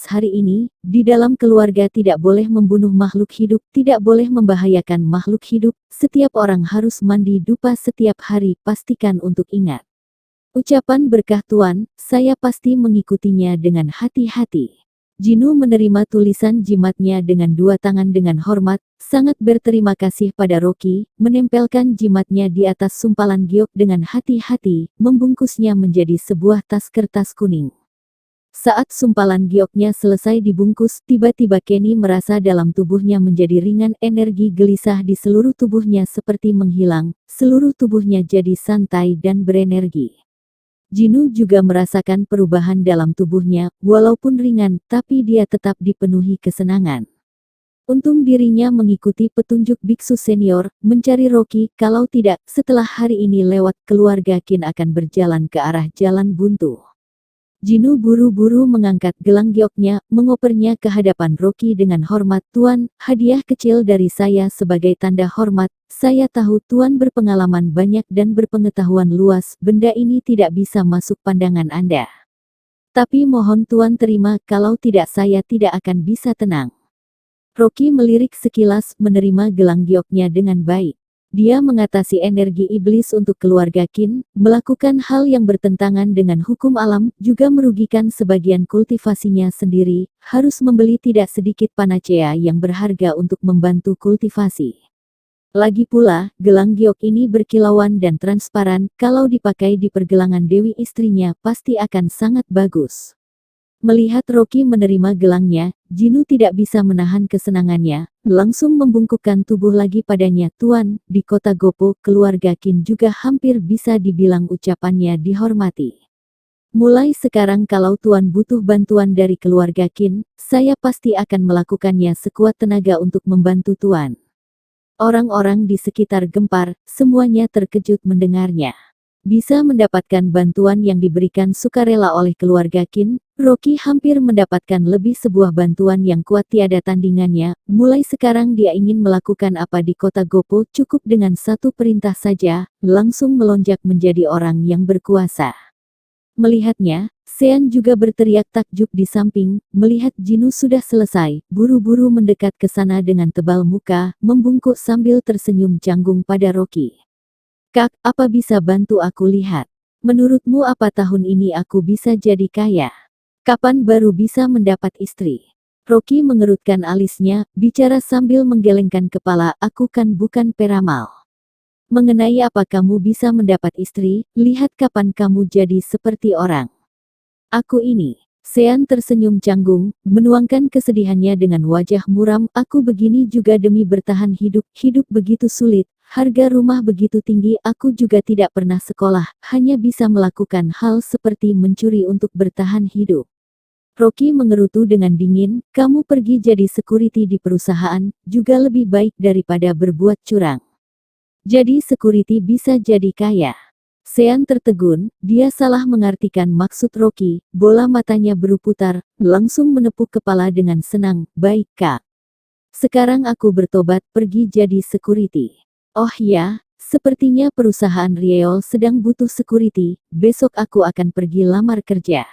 hari ini, di dalam keluarga tidak boleh membunuh makhluk hidup, tidak boleh membahayakan makhluk hidup, setiap orang harus mandi dupa setiap hari, pastikan untuk ingat." Ucapan berkah Tuan, saya pasti mengikutinya dengan hati-hati. Jinu menerima tulisan jimatnya dengan dua tangan dengan hormat, sangat berterima kasih pada Rocky, menempelkan jimatnya di atas sumpalan giok dengan hati-hati, membungkusnya menjadi sebuah tas kertas kuning. Saat sumpalan gioknya selesai dibungkus, tiba-tiba Kenny merasa dalam tubuhnya menjadi ringan, energi gelisah di seluruh tubuhnya seperti menghilang, seluruh tubuhnya jadi santai dan berenergi. Jinu juga merasakan perubahan dalam tubuhnya, walaupun ringan, tapi dia tetap dipenuhi kesenangan. Untung dirinya mengikuti petunjuk biksu senior, mencari Rocky, kalau tidak, setelah hari ini lewat, keluarga Qin akan berjalan ke arah jalan buntu. Jinu buru-buru mengangkat gelang gioknya, mengopernya ke hadapan Rocky dengan hormat. Tuan, hadiah kecil dari saya sebagai tanda hormat. Saya tahu Tuan berpengalaman banyak dan berpengetahuan luas, benda ini tidak bisa masuk pandangan Anda. Tapi mohon Tuan terima, kalau tidak saya tidak akan bisa tenang. Rocky melirik sekilas, menerima gelang gioknya dengan baik. Dia mengatasi energi iblis untuk keluarga Qin, melakukan hal yang bertentangan dengan hukum alam, juga merugikan sebagian kultivasinya sendiri, harus membeli tidak sedikit panacea yang berharga untuk membantu kultivasi. Lagi pula, gelang giok ini berkilauan dan transparan, kalau dipakai di pergelangan dewi istrinya pasti akan sangat bagus. Melihat Rocky menerima gelangnya, Jinu tidak bisa menahan kesenangannya, langsung membungkukkan tubuh lagi padanya. Tuan, di kota Gopo, keluarga Qin juga hampir bisa dibilang ucapannya dihormati. Mulai sekarang kalau Tuan butuh bantuan dari keluarga Qin, saya pasti akan melakukannya sekuat tenaga untuk membantu Tuan. Orang-orang di sekitar gempar, semuanya terkejut mendengarnya. Bisa mendapatkan bantuan yang diberikan sukarela oleh keluarga Qin, Rocky hampir mendapatkan lebih sebuah bantuan yang kuat tiada tandingannya. Mulai sekarang dia ingin melakukan apa di kota Gopo cukup dengan satu perintah saja, langsung melonjak menjadi orang yang berkuasa. Melihatnya, Sean juga berteriak takjub di samping, melihat Jinu sudah selesai, buru-buru mendekat ke sana dengan tebal muka, membungkuk sambil tersenyum canggung pada Rocky. Kak, apa bisa bantu aku lihat? Menurutmu apa tahun ini aku bisa jadi kaya? Kapan baru bisa mendapat istri? Rocky mengerutkan alisnya, bicara sambil menggelengkan kepala, aku kan bukan peramal. Mengenai apa kamu bisa mendapat istri, lihat kapan kamu jadi seperti orang. Aku ini. Sean tersenyum canggung, menuangkan kesedihannya dengan wajah muram, aku begini juga demi bertahan hidup, hidup begitu sulit, harga rumah begitu tinggi, aku juga tidak pernah sekolah, hanya bisa melakukan hal seperti mencuri untuk bertahan hidup. Rocky mengerutu dengan dingin, kamu pergi jadi security di perusahaan, juga lebih baik daripada berbuat curang. Jadi security bisa jadi kaya. Sean tertegun, dia salah mengartikan maksud Rocky, bola matanya berputar, langsung menepuk kepala dengan senang, baik Kak. Sekarang aku bertobat, pergi jadi security. Oh ya, sepertinya perusahaan Riel sedang butuh security, besok aku akan pergi lamar kerja.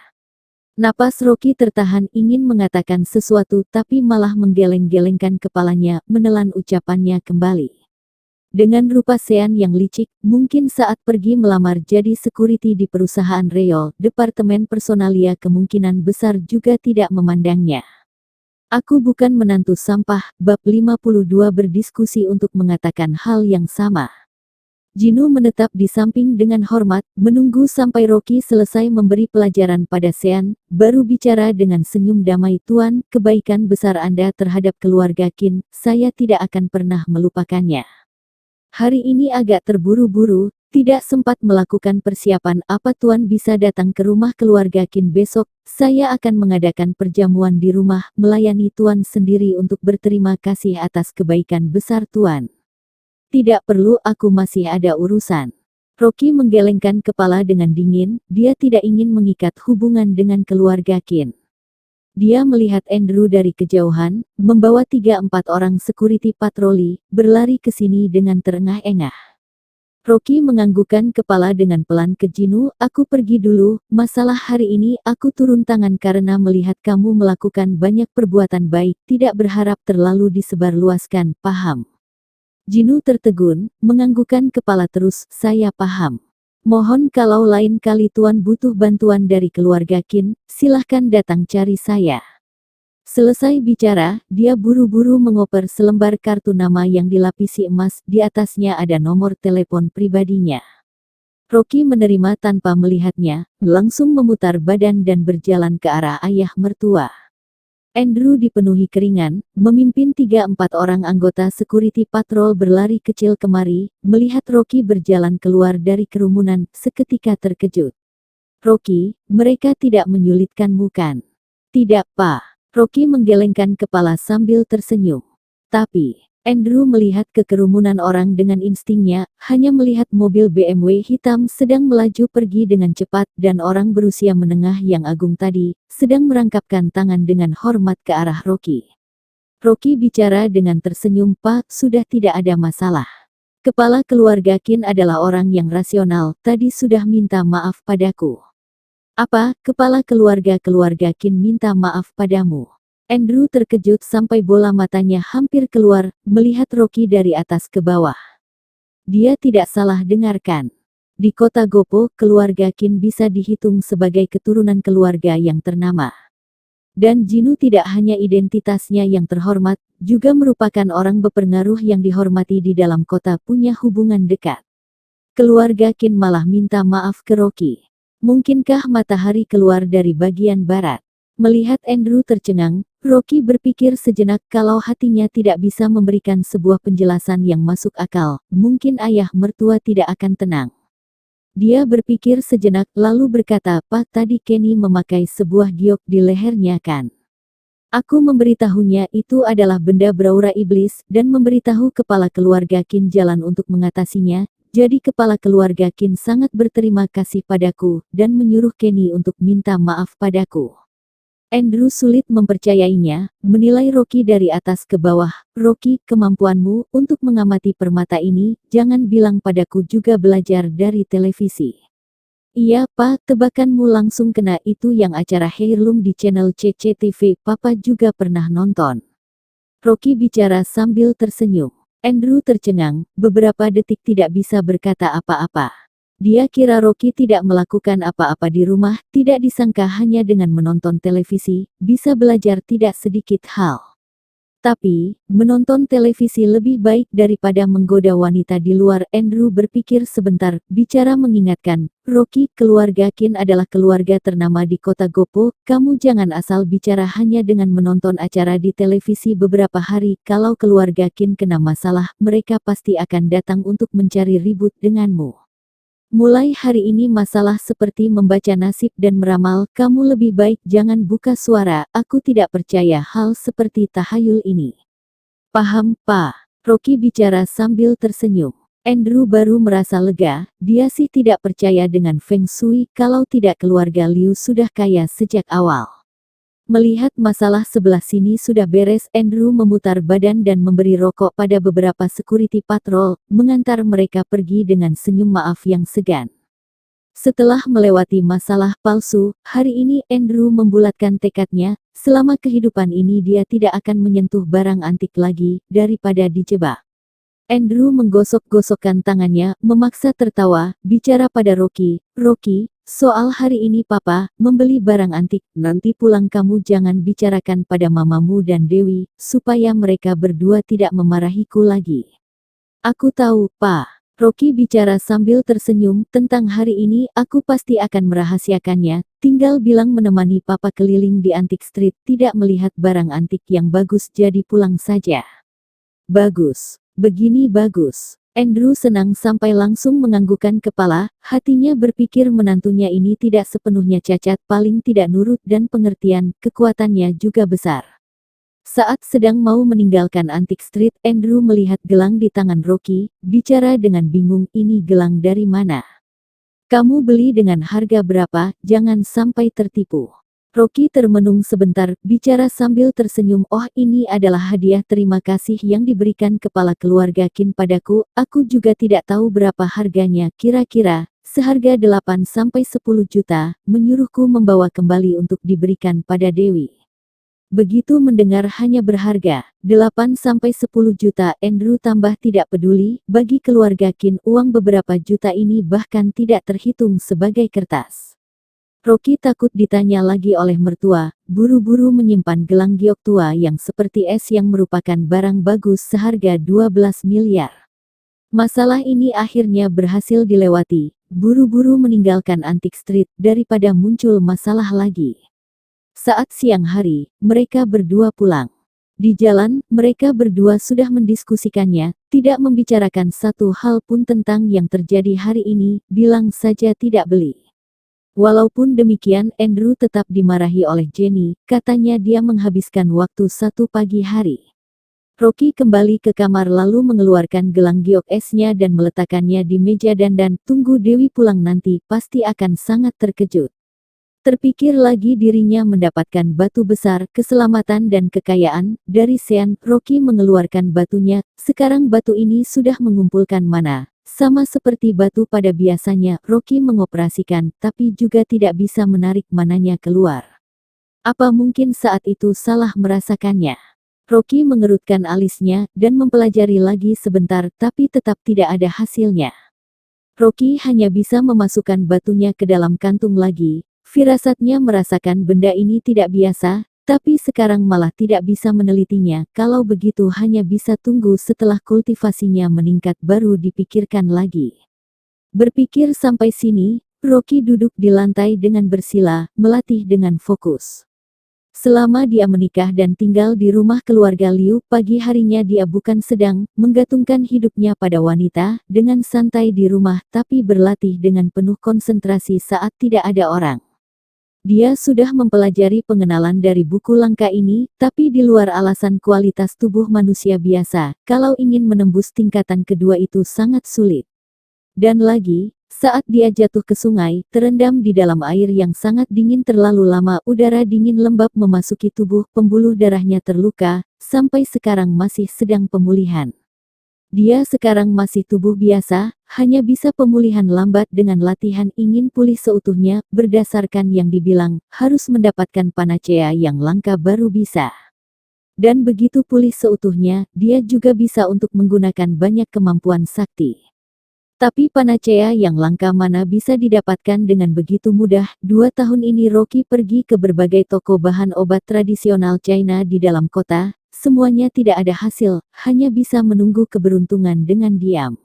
Napas Rocky tertahan ingin mengatakan sesuatu tapi malah menggeleng-gelengkan kepalanya, menelan ucapannya kembali. Dengan rupa Sean yang licik, mungkin saat pergi melamar jadi security di perusahaan Riel, departemen personalia kemungkinan besar juga tidak memandangnya. Aku bukan menantu sampah, bab 52 berdiskusi untuk mengatakan hal yang sama. Jinu menetap di samping dengan hormat, menunggu sampai Rocky selesai memberi pelajaran pada Sean, baru bicara dengan senyum damai. Tuan, kebaikan besar Anda terhadap keluarga Qin, saya tidak akan pernah melupakannya. Hari ini agak terburu-buru, tidak sempat melakukan persiapan. Apa Tuan bisa datang ke rumah keluarga Qin besok? Saya akan mengadakan perjamuan di rumah, melayani Tuan sendiri untuk berterima kasih atas kebaikan besar Tuan. Tidak perlu, aku masih ada urusan. Rocky menggelengkan kepala dengan dingin, dia tidak ingin mengikat hubungan dengan keluarga Qin. Dia melihat Andrew dari kejauhan, membawa 3-4 orang security patroli, berlari ke sini dengan terengah-engah. Rocky menganggukkan kepala dengan pelan ke Jinu, aku pergi dulu, masalah hari ini aku turun tangan karena melihat kamu melakukan banyak perbuatan baik, tidak berharap terlalu disebarluaskan, paham? Jinu tertegun, menganggukkan kepala terus, saya paham. Mohon kalau lain kali Tuan butuh bantuan dari keluarga Qin, silahkan datang cari saya. Selesai bicara, dia buru-buru mengoper selembar kartu nama yang dilapisi emas, di atasnya ada nomor telepon pribadinya. Rocky menerima tanpa melihatnya, langsung memutar badan dan berjalan ke arah ayah mertua. Andrew dipenuhi keringan, memimpin 3-4 orang anggota security patrol berlari kecil kemari, melihat Rocky berjalan keluar dari kerumunan, seketika terkejut. Rocky, mereka tidak menyulitkanmu kan? Tidak, Pak. Rocky menggelengkan kepala sambil tersenyum. Tapi, Andrew melihat ke kerumunan orang dengan instingnya, hanya melihat mobil BMW hitam sedang melaju pergi dengan cepat dan orang berusia menengah yang agung tadi, sedang merangkapkan tangan dengan hormat ke arah Rocky. Rocky bicara dengan tersenyum, Pak, sudah tidak ada masalah. Kepala keluarga Kin adalah orang yang rasional, tadi sudah minta maaf padaku. Apa, kepala keluarga Kin minta maaf padamu? Andrew terkejut sampai bola matanya hampir keluar, melihat Rocky dari atas ke bawah. Dia tidak salah dengarkan. Di kota Gopo, keluarga Kin bisa dihitung sebagai keturunan keluarga yang ternama. Dan Jinu tidak hanya identitasnya yang terhormat, juga merupakan orang berpengaruh yang dihormati di dalam kota punya hubungan dekat. Keluarga Kin malah minta maaf ke Rocky. Mungkinkah matahari keluar dari bagian barat? Melihat Andrew tercengang, Rocky berpikir sejenak kalau hatinya tidak bisa memberikan sebuah penjelasan yang masuk akal, mungkin ayah mertua tidak akan tenang. Dia berpikir sejenak lalu berkata, Pak, tadi Kenny memakai sebuah giok di lehernya kan? Aku memberitahunya itu adalah benda beraura iblis dan memberitahu kepala keluarga Kin jalan untuk mengatasinya, jadi kepala keluarga Kin sangat berterima kasih padaku dan menyuruh Kenny untuk minta maaf padaku. Andrew sulit mempercayainya, menilai Rocky dari atas ke bawah. Rocky, kemampuanmu untuk mengamati permata ini, jangan bilang padaku juga belajar dari televisi. Iya, Pak, tebakanmu langsung kena, itu yang acara Heirloom di channel CCTV, Papa juga pernah nonton. Rocky bicara sambil tersenyum. Andrew tercengang, beberapa detik tidak bisa berkata apa-apa. Dia kira Rocky tidak melakukan apa-apa di rumah, tidak disangka hanya dengan menonton televisi, bisa belajar tidak sedikit hal. Tapi, menonton televisi lebih baik daripada menggoda wanita di luar. Andrew berpikir sebentar, bicara mengingatkan, Rocky, keluarga Kin adalah keluarga ternama di kota Gopo, kamu jangan asal bicara hanya dengan menonton acara di televisi beberapa hari, kalau keluarga Kin kena masalah, mereka pasti akan datang untuk mencari ribut denganmu. Mulai hari ini masalah seperti membaca nasib dan meramal, kamu lebih baik jangan buka suara, aku tidak percaya hal seperti tahayul ini. Paham, Pak? Rocky bicara sambil tersenyum. Andrew baru merasa lega, dia sih tidak percaya dengan Feng Shui kalau tidak keluarga Liu sudah kaya sejak awal. Melihat masalah sebelah sini sudah beres, Andrew memutar badan dan memberi rokok pada beberapa security patrol, mengantar mereka pergi dengan senyum maaf yang segan. Setelah melewati masalah palsu, hari ini Andrew membulatkan tekadnya, selama kehidupan ini dia tidak akan menyentuh barang antik lagi, daripada dijebak. Andrew menggosok-gosokkan tangannya, memaksa tertawa, bicara pada Rocky, Rocky, soal hari ini Papa, membeli barang antik, nanti pulang kamu jangan bicarakan pada mamamu dan Dewi, supaya mereka berdua tidak memarahiku lagi. Aku tahu, Pak. Rocky bicara sambil tersenyum, tentang hari ini aku pasti akan merahasiakannya, tinggal bilang menemani Papa keliling di Antique Street, tidak melihat barang antik yang bagus jadi pulang saja. Bagus. Begini bagus. Andrew senang sampai langsung menganggukkan kepala, hatinya berpikir menantunya ini tidak sepenuhnya cacat, paling tidak nurut dan pengertian, kekuatannya juga besar. Saat sedang mau meninggalkan Antique Street, Andrew melihat gelang di tangan Rocky, bicara dengan bingung, ini gelang dari mana? Kamu beli dengan harga berapa, jangan sampai tertipu. Rocky termenung sebentar, bicara sambil tersenyum, oh ini adalah hadiah terima kasih yang diberikan kepala keluarga Kin padaku, aku juga tidak tahu berapa harganya, kira-kira, seharga 8-10 juta, menyuruhku membawa kembali untuk diberikan pada Dewi. Begitu mendengar hanya berharga 8-10 juta, Andrew tambah tidak peduli, bagi keluarga Kin uang beberapa juta ini bahkan tidak terhitung sebagai kertas. Rocky takut ditanya lagi oleh mertua, buru-buru menyimpan gelang giok tua yang seperti es yang merupakan barang bagus seharga 12 miliar. Masalah ini akhirnya berhasil dilewati, buru-buru meninggalkan Antique Street daripada muncul masalah lagi. Saat siang hari, mereka berdua pulang. Di jalan, mereka berdua sudah mendiskusikannya, tidak membicarakan satu hal pun tentang yang terjadi hari ini, bilang saja tidak beli. Walaupun demikian, Andrew tetap dimarahi oleh Jenny, katanya dia menghabiskan waktu satu pagi hari. Rocky kembali ke kamar lalu mengeluarkan gelang giok esnya dan meletakkannya di meja dandan, tunggu Dewi pulang nanti, pasti akan sangat terkejut. Terpikir lagi dirinya mendapatkan batu besar, keselamatan dan kekayaan, dari Sean. Rocky mengeluarkan batunya, sekarang batu ini sudah mengumpulkan mana. Sama seperti batu pada biasanya, Rocky mengoperasikan, tapi juga tidak bisa menarik mananya keluar. Apa mungkin saat itu salah merasakannya? Rocky mengerutkan alisnya, dan mempelajari lagi sebentar, tapi tetap tidak ada hasilnya. Rocky hanya bisa memasukkan batunya ke dalam kantung lagi. Firasatnya merasakan benda ini tidak biasa, tapi sekarang malah tidak bisa menelitinya. Kalau begitu hanya bisa tunggu setelah kultivasinya meningkat baru dipikirkan lagi. Berpikir sampai sini, Rocky duduk di lantai dengan bersila, melatih dengan fokus. Selama dia menikah dan tinggal di rumah keluarga Liu, pagi harinya dia bukan sedang menggantungkan hidupnya pada wanita, dengan santai di rumah, tapi berlatih dengan penuh konsentrasi saat tidak ada orang. Dia sudah mempelajari pengenalan dari buku langka ini, tapi di luar alasan kualitas tubuh manusia biasa, kalau ingin menembus tingkatan kedua itu sangat sulit. Dan lagi, saat dia jatuh ke sungai, terendam di dalam air yang sangat dingin terlalu lama, udara dingin lembab memasuki tubuh, pembuluh darahnya terluka, sampai sekarang masih sedang pemulihan. Dia sekarang masih tubuh biasa, hanya bisa pemulihan lambat dengan latihan ingin pulih seutuhnya, berdasarkan yang dibilang, harus mendapatkan panacea yang langka baru bisa. Dan begitu pulih seutuhnya, dia juga bisa untuk menggunakan banyak kemampuan sakti. Tapi panacea yang langka mana bisa didapatkan dengan begitu mudah. 2 tahun ini Rocky pergi ke berbagai toko bahan obat tradisional China di dalam kota, semuanya tidak ada hasil, hanya bisa menunggu keberuntungan dengan diam.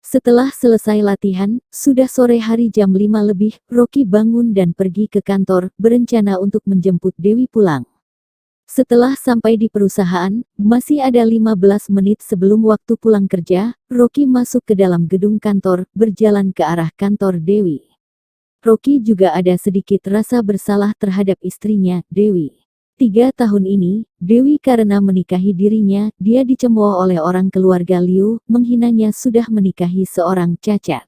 Setelah selesai latihan, sudah sore hari jam 5 lebih, Rocky bangun dan pergi ke kantor, berencana untuk menjemput Dewi pulang. Setelah sampai di perusahaan, masih ada 15 menit sebelum waktu pulang kerja, Rocky masuk ke dalam gedung kantor, berjalan ke arah kantor Dewi. Rocky juga ada sedikit rasa bersalah terhadap istrinya, Dewi. 3 tahun ini, Dewi karena menikahi dirinya, dia dicemooh oleh orang keluarga Liu, menghinanya sudah menikahi seorang cacat.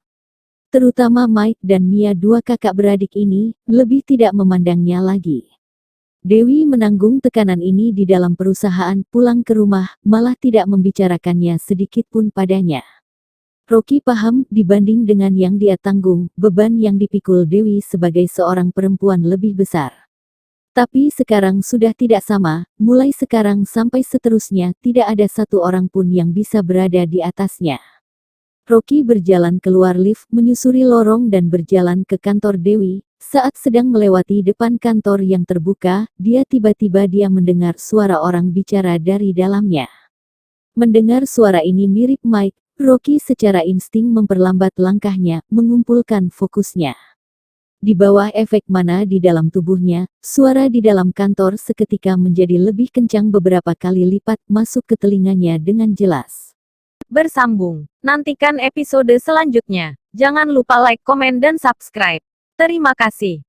Terutama Mike dan Mia, 2 kakak beradik ini, lebih tidak memandangnya lagi. Dewi menanggung tekanan ini di dalam perusahaan, pulang ke rumah, malah tidak membicarakannya sedikit pun padanya. Rocky paham, dibanding dengan yang dia tanggung, beban yang dipikul Dewi sebagai seorang perempuan lebih besar. Tapi sekarang sudah tidak sama, mulai sekarang sampai seterusnya, tidak ada satu orang pun yang bisa berada di atasnya. Rocky berjalan keluar lift, menyusuri lorong dan berjalan ke kantor Dewi. Saat sedang melewati depan kantor yang terbuka, tiba-tiba dia mendengar suara orang bicara dari dalamnya. Mendengar suara ini mirip Mike, Rocky secara insting memperlambat langkahnya, mengumpulkan fokusnya. Di bawah efek mana di dalam tubuhnya, suara di dalam kantor seketika menjadi lebih kencang beberapa kali lipat, masuk ke telinganya dengan jelas. Bersambung. Nantikan episode selanjutnya. Jangan lupa like, komen, dan subscribe. Terima kasih.